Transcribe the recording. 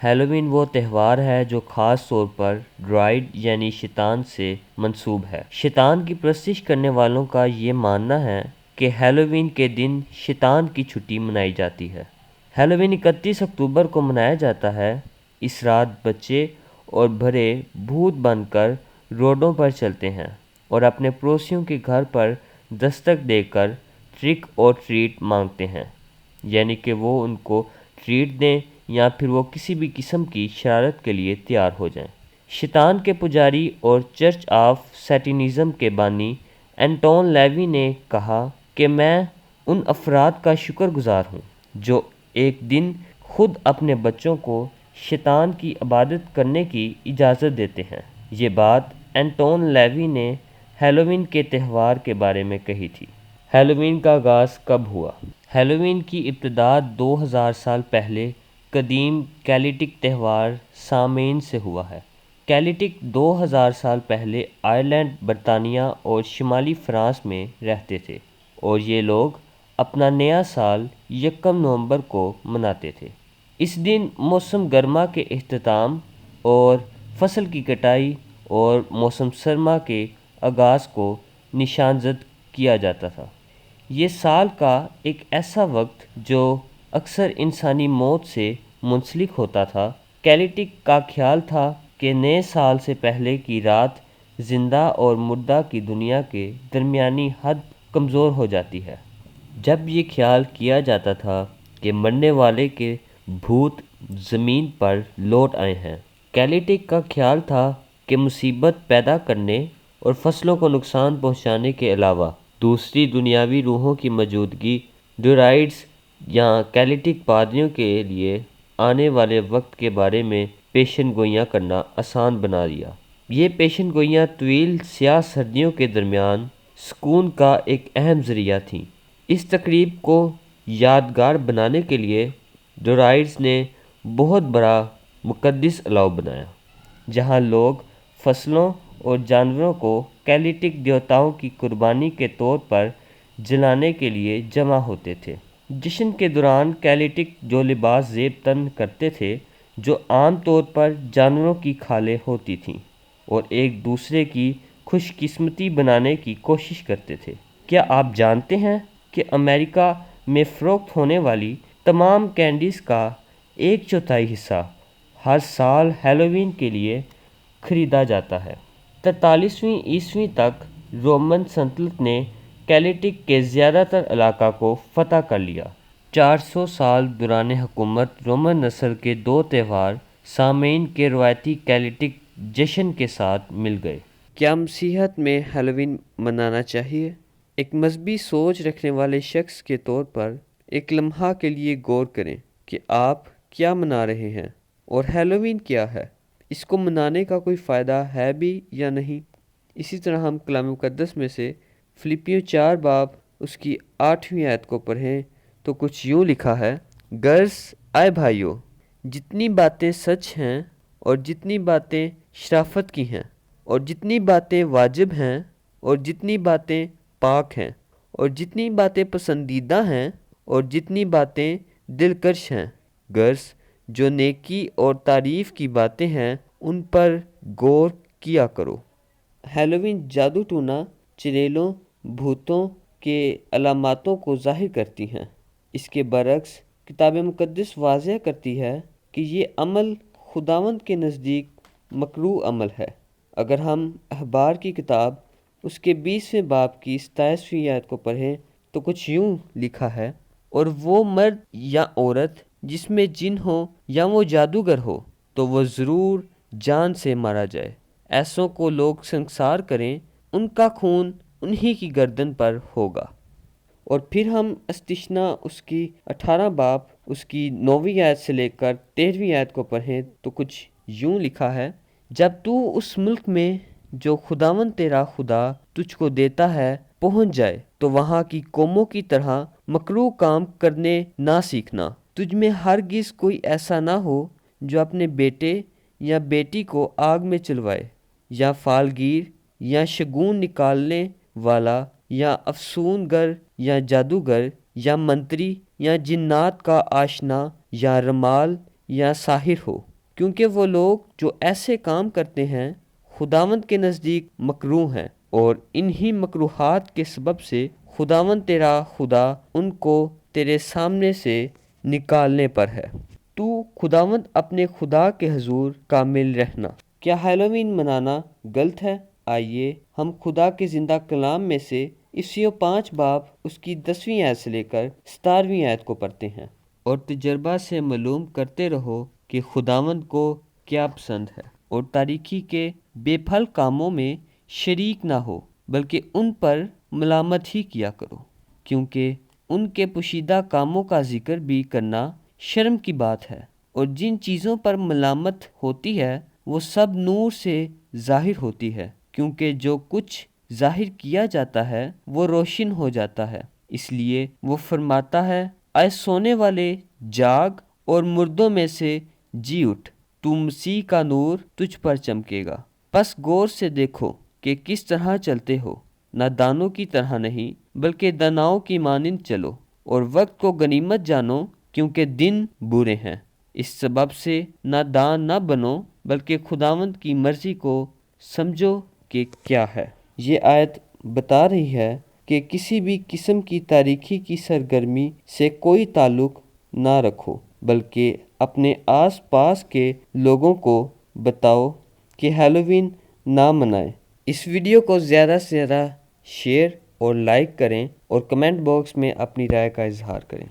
Halloween وہ تہوار ہے جو خاص طور پر ڈرائیڈ یعنی شیطان سے منسوب ہے۔ شیطان کی پرستش کرنے والوں کا یہ ماننا ہے کہ ہیلووین کے دن شیطان کی چھٹی منائی جاتی ہے۔ ہیلووین 31 اکتوبر کو منایا جاتا ہے۔ اس رات بچے اور بڑے بھوت بن کر روڈوں پر چلتے ہیں اور اپنے پڑوسیوں کے گھر پر دستک دے کر ٹرک اور ٹریٹ مانگتے ہیں، یعنی کہ وہ ان کو ٹریٹ دیں یا پھر وہ کسی بھی قسم کی شرارت کے لیے تیار ہو جائیں۔ شیطان کے پجاری اور چرچ آف سیٹنزم کے بانی اینٹون لیوی نے کہا کہ میں ان افراد کا شکر گزار ہوں جو ایک دن خود اپنے بچوں کو شیطان کی عبادت کرنے کی اجازت دیتے ہیں۔ یہ بات اینٹون لیوی نے ہیلووین کے تہوار کے بارے میں کہی تھی۔ ہیلووین کا آغاز کب ہوا؟ ہیلووین کی ابتدا 2000 سال پہلے قدیم کیلٹک تہوار سامین سے ہوا ہے۔ کیلٹک 2000 سال پہلے آئرلینڈ، برطانیہ اور شمالی فرانس میں رہتے تھے اور یہ لوگ اپنا نیا سال 1 نومبر کو مناتے تھے۔ اس دن موسم گرما کے اختتام اور فصل کی کٹائی اور موسم سرما کے آغاز کو نشانزد کیا جاتا تھا۔ یہ سال کا ایک ایسا وقت جو اکثر انسانی موت سے منسلک ہوتا تھا۔ کیلٹک کا خیال تھا کہ نئے سال سے پہلے کی رات زندہ اور مردہ کی دنیا کے درمیانی حد کمزور ہو جاتی ہے۔ جب یہ خیال کیا جاتا تھا کہ مرنے والے کے بھوت زمین پر لوٹ آئے ہیں۔ کیلٹک کا خیال تھا کہ مصیبت پیدا کرنے اور فصلوں کو نقصان پہنچانے کے علاوہ دوسری دنیاوی روحوں کی موجودگی ڈرائیڈز یا کیلٹک پادریوں کے لیے آنے والے وقت کے بارے میں پیشن گوئیاں کرنا آسان بنا دیا۔ یہ پیشن گوئیاں طویل سیاہ سردیوں کے درمیان سکون کا ایک اہم ذریعہ تھیں۔ اس تقریب کو یادگار بنانے کے لیے ڈرائیڈز نے بہت بڑا مقدس الاؤ بنایا، جہاں لوگ فصلوں اور جانوروں کو کیلٹک دیوتاؤں کی قربانی کے طور پر جلانے کے لیے جمع ہوتے تھے۔ جشن کے دوران کیلٹک جو لباس زیب تن کرتے تھے، جو عام طور پر جانوروں کی کھالیں ہوتی تھیں، اور ایک دوسرے کی خوش قسمتی بنانے کی کوشش کرتے تھے۔ کیا آپ جانتے ہیں کہ امریکہ میں فروخت ہونے والی تمام کینڈیز کا 1/4 حصہ ہر سال ہیلووین کے لیے خریدا جاتا ہے؟ 43ویں عیسوی تک رومن سلطنت نے کیلٹک کے زیادہ تر علاقہ کو فتح کر لیا۔ 400 سال دوران حکومت رومن نسل کے 2 تہوار سامین کے روایتی کیلٹک جشن کے ساتھ مل گئے۔ کیا مسیحیت میں ہیلووین منانا چاہیے؟ ایک مذہبی سوچ رکھنے والے شخص کے طور پر ایک لمحہ کے لیے غور کریں کہ آپ کیا منا رہے ہیں اور ہیلووین کیا ہے۔ اس کو منانے کا کوئی فائدہ ہے بھی یا نہیں؟ اسی طرح ہم کلام مقدس میں سے فلپیوں 4 باب اس کی 8ویں آیت کو پڑھیں تو کچھ یوں لکھا ہے، غرض اے بھائیو، جتنی باتیں سچ ہیں اور جتنی باتیں شرافت کی ہیں اور جتنی باتیں واجب ہیں اور جتنی باتیں پاک ہیں اور جتنی باتیں پسندیدہ ہیں اور جتنی باتیں دلکش ہیں، غرض جو نیکی اور تعریف کی باتیں ہیں ان پر غور کیا کرو۔ ہیلووین جادو ٹونا، چڑیلوں، بھوتوں کے علاماتوں کو ظاہر کرتی ہیں۔ اس کے برعکس کتاب مقدس واضح کرتی ہے کہ یہ عمل خداوند کے نزدیک مکروہ عمل ہے۔ اگر ہم اخبار کی کتاب اس کے 20ویں باب کی 27ویں آیت کو پڑھیں تو کچھ یوں لکھا ہے، اور وہ مرد یا عورت جس میں جن ہو یا وہ جادوگر ہو تو وہ ضرور جان سے مارا جائے۔ ایسوں کو لوگ سنسار کریں، ان کا خون انہی کی گردن پر ہوگا۔ اور پھر ہم استثنا اس کی 18 باب اس کی 9ویں آیت سے لے کر 13ویں آیت کو پڑھیں تو کچھ یوں لکھا ہے، جب تو اس ملک میں جو خداوند تیرا خدا تجھ کو دیتا ہے پہنچ جائے تو وہاں کی قوموں کی طرح مکروہ کام کرنے نہ سیکھنا۔ تجھ میں ہرگز کوئی ایسا نہ ہو جو اپنے بیٹے یا بیٹی کو آگ میں چلوائے، یا فالگیر یا شگون نکالنے والا یا افسون گر یا جادوگر یا منتری یا جنات کا آشنا یا رمال یا ساحر ہو۔ کیونکہ وہ لوگ جو ایسے کام کرتے ہیں خداوند کے نزدیک مکروہ ہیں، اور انہی مکروہات کے سبب سے خداوند تیرا خدا ان کو تیرے سامنے سے نکالنے پر ہے۔ تو خداوند اپنے خدا کے حضور کامل رہنا۔ کیا ہیلووین منانا غلط ہے؟ آئیے ہم خدا کے زندہ کلام میں سے افسیوں 5 باب اس کی 10ویں آیت سے لے کر 17ویں آیت کو پڑھتے ہیں، اور تجربہ سے معلوم کرتے رہو کہ خداوند کو کیا پسند ہے، اور تاریکی کے بے پھل کاموں میں شریک نہ ہو، بلکہ ان پر ملامت ہی کیا کرو، کیونکہ ان کے پوشیدہ کاموں کا ذکر بھی کرنا شرم کی بات ہے، اور جن چیزوں پر ملامت ہوتی ہے وہ سب نور سے ظاہر ہوتی ہے، کیونکہ جو کچھ ظاہر کیا جاتا ہے وہ روشن ہو جاتا ہے۔ اس لیے وہ فرماتا ہے، اے سونے والے جاگ اور مردوں میں سے جی اٹھ، تو مسیح کا نور تجھ پر چمکے گا۔ پس غور سے دیکھو کہ کس طرح چلتے ہو، نادانوں کی طرح نہیں بلکہ داناؤں کی مانند چلو، اور وقت کو غنیمت جانو کیونکہ دن برے ہیں۔ اس سبب سے نادان نہ بنو بلکہ خداوند کی مرضی کو سمجھو کہ کیا ہے۔ یہ آیت بتا رہی ہے کہ کسی بھی قسم کی تاریکی کی سرگرمی سے کوئی تعلق نہ رکھو، بلکہ اپنے آس پاس کے لوگوں کو بتاؤ کہ ہیلووین نہ منائیں۔ اس ویڈیو کو زیادہ سے زیادہ شیئر اور لائک کریں، اور کمنٹ باکس میں اپنی رائے کا اظہار کریں۔